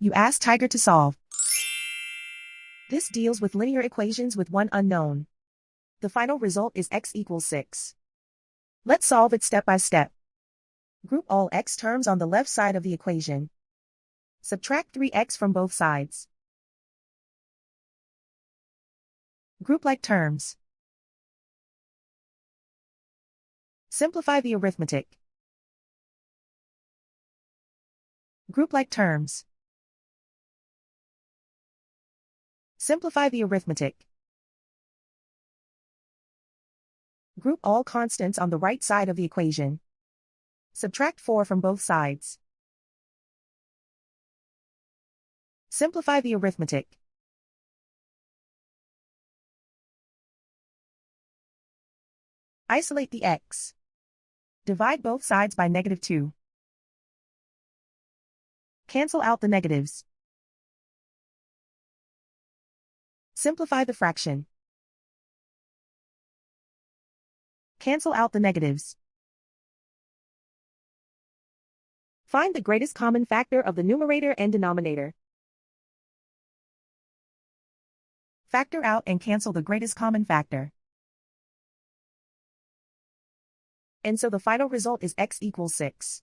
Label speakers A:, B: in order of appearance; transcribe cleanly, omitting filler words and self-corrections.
A: You ask Tiger to solve. This deals with linear equations with one unknown. The final result is x equals 6. Let's solve it step by step. Group all x terms on the left side of the equation. Subtract 3x from both sides. Group like terms. Simplify the arithmetic. Group like terms. Simplify the arithmetic. Group all constants on the right side of the equation. Subtract 4 from both sides. Simplify the arithmetic. Isolate the x. Divide both sides by -2. Cancel out the negatives. Simplify the fraction. Cancel out the negatives. Find the greatest common factor of the numerator and denominator. Factor out and cancel the greatest common factor. And so the final result is x equals 6.